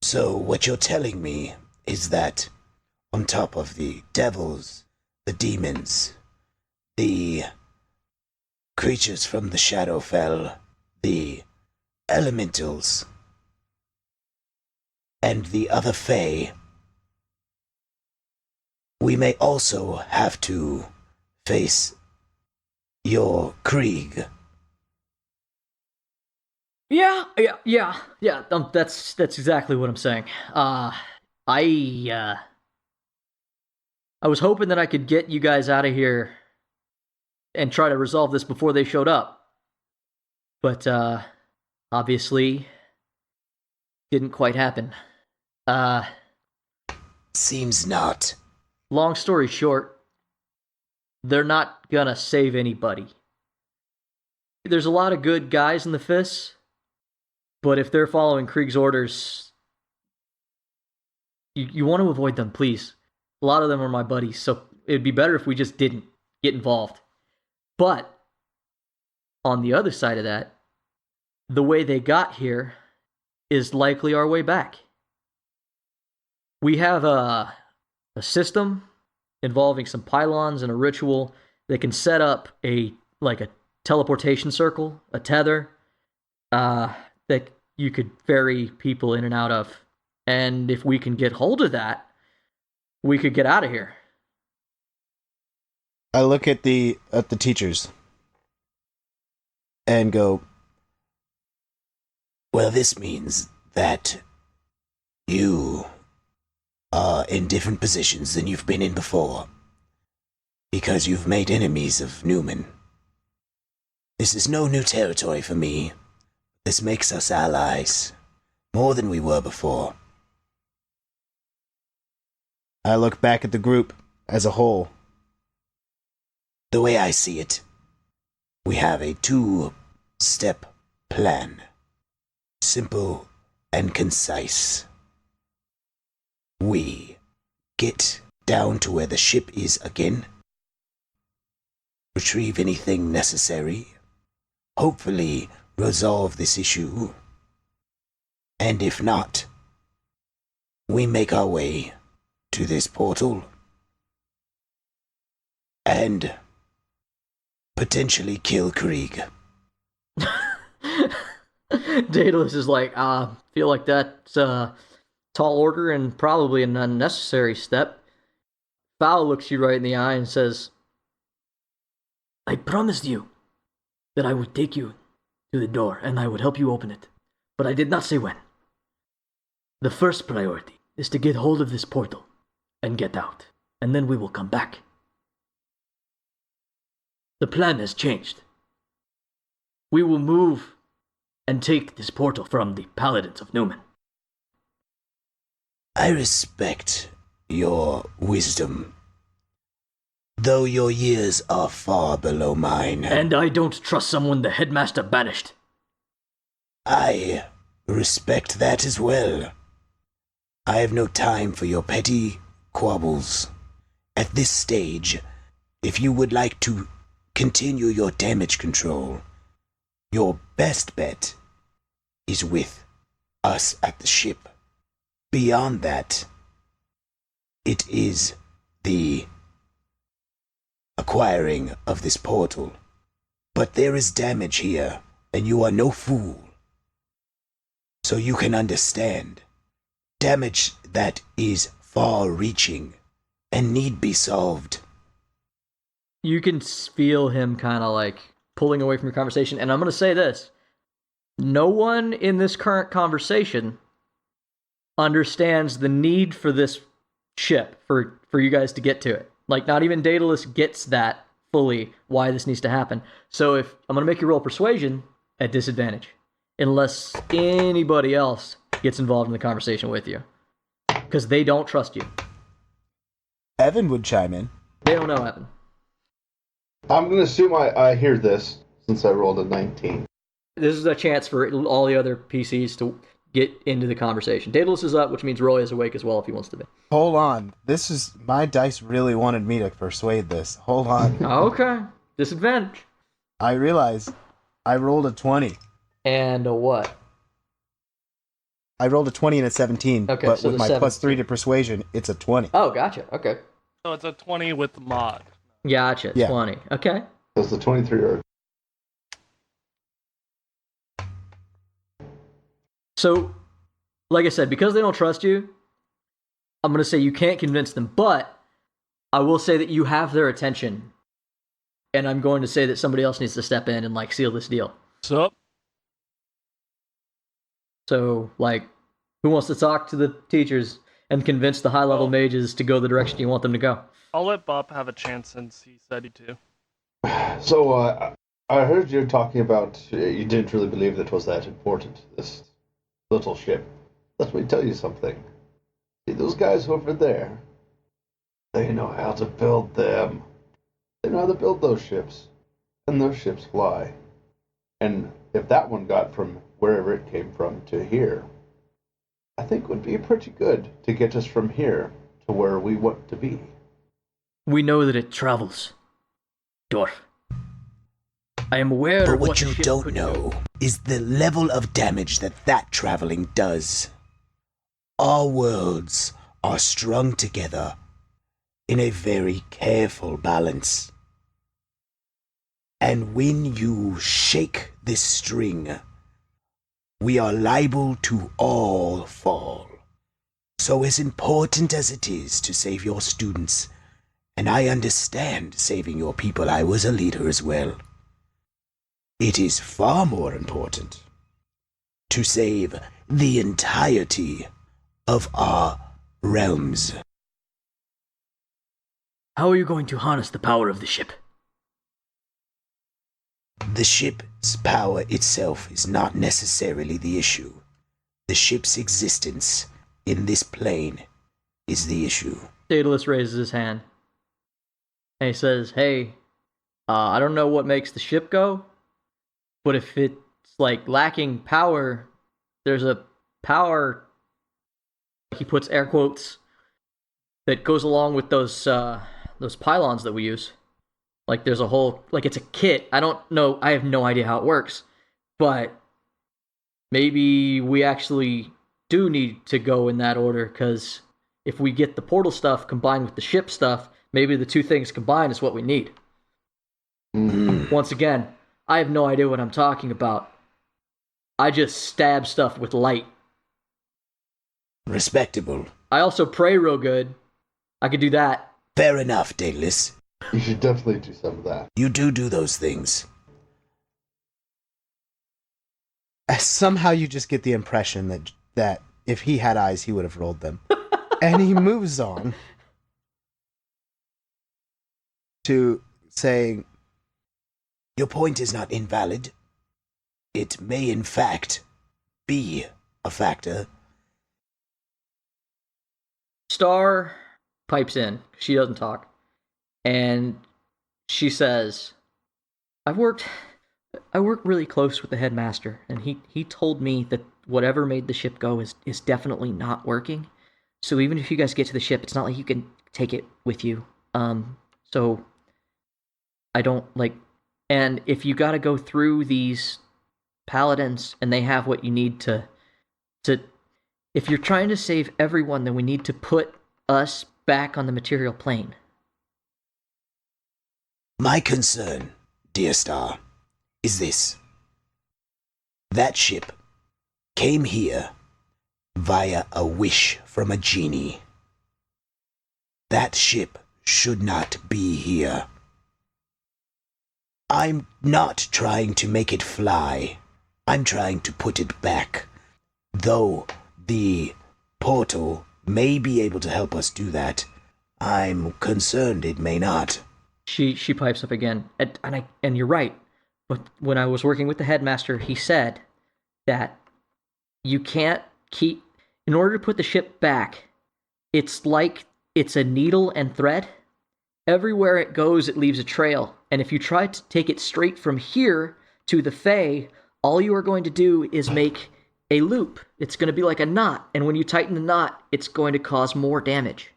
So what you're telling me is that on top of the devils, the demons, the creatures from the Shadowfell, the elementals, and the other Fae, we may also have to face your Krieg. Yeah. That's exactly what I'm saying. I was hoping that I could get you guys out of here and try to resolve this before they showed up. But, obviously, didn't quite happen. Seems not. Long story short, they're not gonna save anybody. There's a lot of good guys in the Fists, but if they're following Krieg's orders, you want to avoid them, please. A lot of them are my buddies, so it'd be better if we just didn't get involved. But on the other side of that, the way they got here is likely our way back. We have a system involving some pylons and a ritual that can set up a teleportation circle, a tether, that you could ferry people in and out of. And if we can get hold of that, we could get out of here. I look at the teachers and go, well, this means that you are in different positions than you've been in before, because you've made enemies of Newman. This is no new territory for me. This makes us allies, more than we were before. I look back at the group as a whole. The way I see it, we have a 2-step plan. Simple and concise. We get down to where the ship is again, retrieve anything necessary, hopefully resolve this issue, and if not, we make our way to this portal and potentially kill Krieg. Daedalus is like, feel like that's a tall order and probably an unnecessary step. Fowl looks you right in the eye and says, I promised you that I would take you to the door and I would help you open it, but I did not say when. The first priority is to get hold of this portal and get out, and then we will come back. The plan has changed. We will move and take this portal from the Paladins of Newman. I respect your wisdom, though your years are far below mine. And I don't trust someone the headmaster banished. I respect that as well. I have no time for your petty quabbles. At this stage, if you would like to continue your damage control, your best bet is with us at the ship. Beyond that, it is the acquiring of this portal. But there is damage here, and you are no fool. So you can understand. Damage that is far-reaching and need be solved. You can feel him kind of like pulling away from your conversation, and I'm going to say this. No one in this current conversation understands the need for this ship, for you guys to get to it. Like, not even Daedalus gets that fully, why this needs to happen. So if I'm going to make you roll persuasion at disadvantage, unless anybody else gets involved in the conversation with you, because they don't trust you. Evan would chime in. They don't know Evan. I'm going to assume I hear this since I rolled a 19. This is a chance for all the other PCs to get into the conversation. Daedalus is up, which means Roy is awake as well if he wants to be. Hold on. This is... My dice really wanted me to persuade this. Hold on. Okay. Disadvantage. I realize I rolled a 20. And a what? I rolled a 20 and a 17, Okay, but so with the my 17. plus 3 to persuasion, it's a 20. Oh, gotcha. Okay. So it's a 20 with the mod. Gotcha. Yeah. 20. Okay. That's the 23 or... So, like I said, because they don't trust you, I'm going to say you can't convince them, but I will say that you have their attention. And I'm going to say that somebody else needs to step in and, like, seal this deal. Sup? So, like, who wants to talk to the teachers and convince the high-level mages to go the direction you want them to go? I'll let Bob have a chance since he said he to. So, I heard you talking about you didn't really believe that it was that important, this little ship. Let me tell you something. See those guys over there? They know how to build them. They know how to build those ships. And those ships fly. And if that one got from wherever it came from to here, I think would be pretty good to get us from here to where we want to be. We know that it travels. Dwarf. I am aware But of what the you ship don't could know do. is the level of damage that traveling does. Our worlds are strung together in a very careful balance. And when you shake this string, we are liable to all fall. So as important as it is to save your students, and I understand saving your people, I was a leader as well, it is far more important to save the entirety of our realms. How are you going to harness the power of the ship? The ship's power itself is not necessarily the issue. The ship's existence in this plane is the issue. Daedalus raises his hand. And he says, hey, I don't know what makes the ship go, but if it's, like, lacking power, there's a power, he puts air quotes, that goes along with those pylons that we use. Like, there's a whole, like, it's a kit. I don't know, I have no idea how it works. But maybe we actually do need to go in that order, because if we get the portal stuff combined with the ship stuff, maybe the two things combined is what we need. Once again, I have no idea what I'm talking about. I just stab stuff with light. Respectable. I also pray real good. I could do that. Fair enough, Daedalus. You should definitely do some of that. You do those things. Somehow you just get the impression that if he had eyes, he would have rolled them. And he moves on to saying, your point is not invalid. It may, in fact, be a factor. Star pipes in. She doesn't talk. And she says, I work really close with the headmaster, and he told me that whatever made the ship go is definitely not working. So even if you guys get to the ship, it's not like you can take it with you. So I don't like, and if you gotta go through these paladins and they have what you need to if you're trying to save everyone, then we need to put us back on the material plane. My concern, dear Star, is this. That ship came here via a wish from a genie. That ship should not be here. I'm not trying to make it fly. I'm trying to put it back. Though the portal may be able to help us do that, I'm concerned it may not. She pipes up again, and you're right. But when I was working with the headmaster, he said that you can't keep, in order to put the ship back, it's like it's a needle and thread. Everywhere it goes, it leaves a trail. And if you try to take it straight from here to the Fae, all you are going to do is make a loop. It's going to be like a knot. And when you tighten the knot, it's going to cause more damage.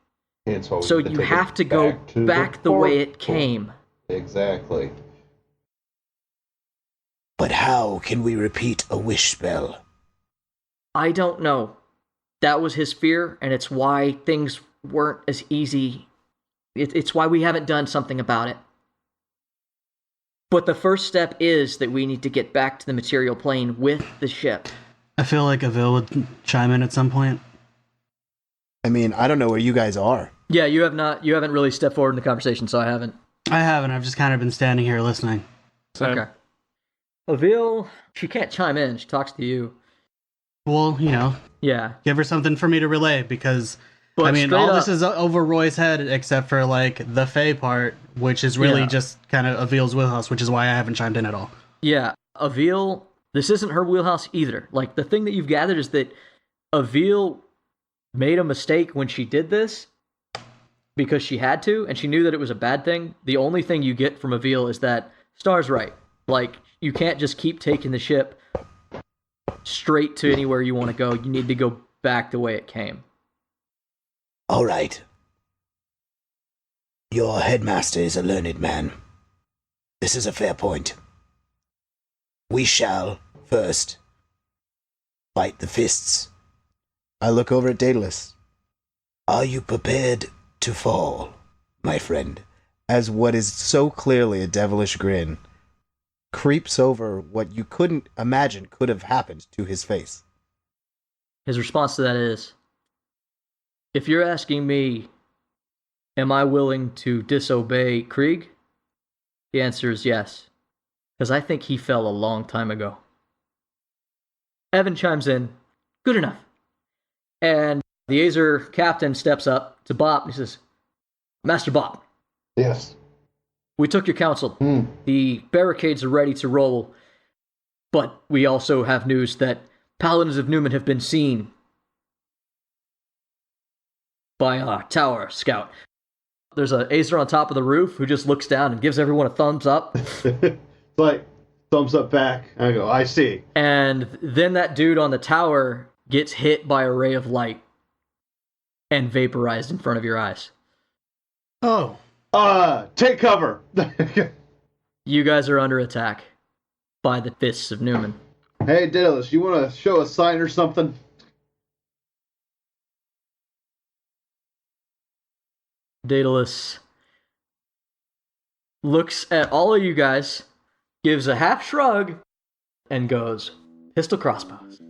And So you have to go back the way it came. Exactly. But how can we repeat a wish spell? I don't know. That was his fear, and it's why things weren't as easy. It's why we haven't done something about it. But the first step is that we need to get back to the material plane with the ship. I feel like Avil would chime in at some point. I mean, I don't know where you guys are. Yeah, you haven't really stepped forward in the conversation, so I haven't. I haven't. I've just kind of been standing here listening. Same. Okay. Avil, she can't chime in. She talks to you. Well, Yeah. give her something for me to relay, because But I mean, straight all up, this is over Roy's head except for like the Fae part, which is really Yeah. just kind of Avil's wheelhouse, which is why I haven't chimed in at all. Yeah, Avil, this isn't her wheelhouse either. Like, the thing that you've gathered is that Avil made a mistake when she did this because she had to, and she knew that it was a bad thing. The only thing you get from Avil is that Star's right. Like, you can't just keep taking the ship straight to anywhere you want to go. You need to go back the way it came. All right. Your headmaster is a learned man. This is a fair point. We shall, first, fight the fists. I look over at Daedalus. Are you prepared to fall, my friend? As what is so clearly a devilish grin creeps over what you couldn't imagine could have happened to his face. His response to that is, if you're asking me, am I willing to disobey Krieg? The answer is yes, because I think he fell a long time ago. Evan chimes in, good enough. And the Azer captain steps up to Bop and he says, Master Bop. Yes. We took your counsel. The barricades are ready to roll, but we also have news that Paladins of Newman have been seen by our tower scout. There's an Azer on top of the roof who just looks down and gives everyone a thumbs up. It's like, thumbs up back. I go, I see. And then that dude on the tower gets hit by a ray of light and vaporized in front of your eyes. Oh. Take cover. You guys are under attack by the fists of Newman. Hey, Daedalus, you want to show a sign or something? Daedalus looks at all of you guys, gives a half shrug, and goes, pistol crossbows.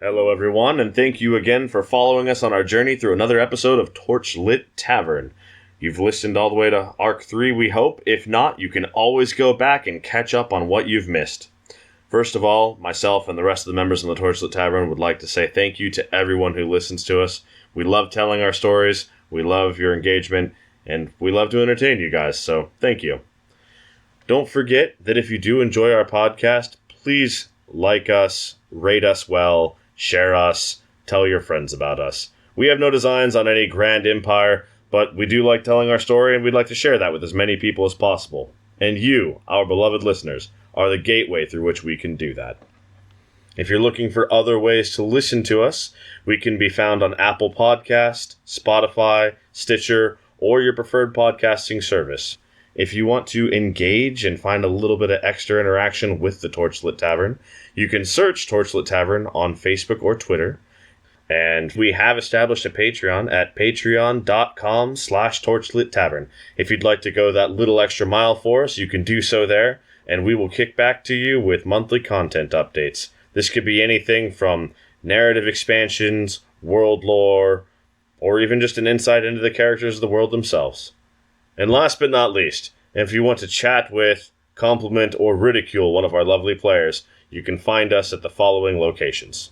Hello everyone, and thank you again for following us on our journey through another episode of Torchlit Tavern. You've listened all the way to Arc 3, we hope. If not, you can always go back and catch up on what you've missed. First of all, myself and the rest of the members in the Torchlit Tavern would like to say thank you to everyone who listens to us. We love telling our stories, we love your engagement, and we love to entertain you guys, so thank you. Don't forget that if you do enjoy our podcast, please like us, rate us well, share us, tell your friends about us. We have no designs on any grand empire, but we do like telling our story, and we'd like to share that with as many people as possible. And you, our beloved listeners, are the gateway through which we can do that. If you're looking for other ways to listen to us, we can be found on Apple Podcast, Spotify, Stitcher, or your preferred podcasting service. If you want to engage and find a little bit of extra interaction with the Torchlit Tavern, you can search Torchlit Tavern on Facebook or Twitter. And we have established a Patreon at patreon.com/Torchlit Tavern. If you'd like to go that little extra mile for us, you can do so there, and we will kick back to you with monthly content updates. This could be anything from narrative expansions, world lore, or even just an insight into the characters of the world themselves. And last but not least, if you want to chat with, compliment, or ridicule one of our lovely players, you can find us at the following locations.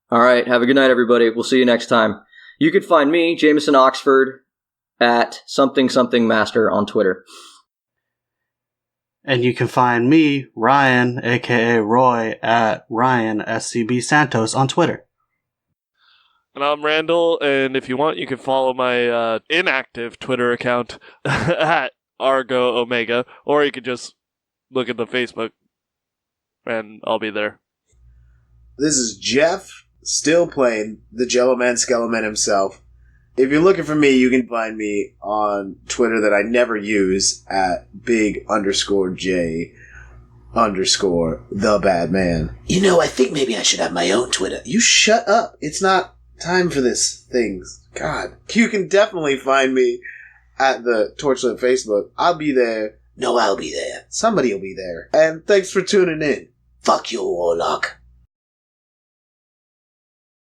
All right, have a good night, everybody. We'll see you next time. You can find me, Jameson Oxford, at something master on Twitter. And you can find me, Ryan, aka Roy, at Ryan SCB Santos on Twitter. And I'm Randall, and if you want, you can follow my inactive Twitter account at Argo Omega, or you could just look at the Facebook, and I'll be there. This is Jeff, still playing the Jello Man Skeleman himself. If you're looking for me, you can find me on Twitter that I never use at big_J_the_bad_man. You know, I think maybe I should have my own Twitter. You shut up. It's not time for this things. God. You can definitely find me at the Torchlit Facebook. I'll be there No, I'll be there. Somebody will be there. And thanks for tuning in. Fuck you, Warlock.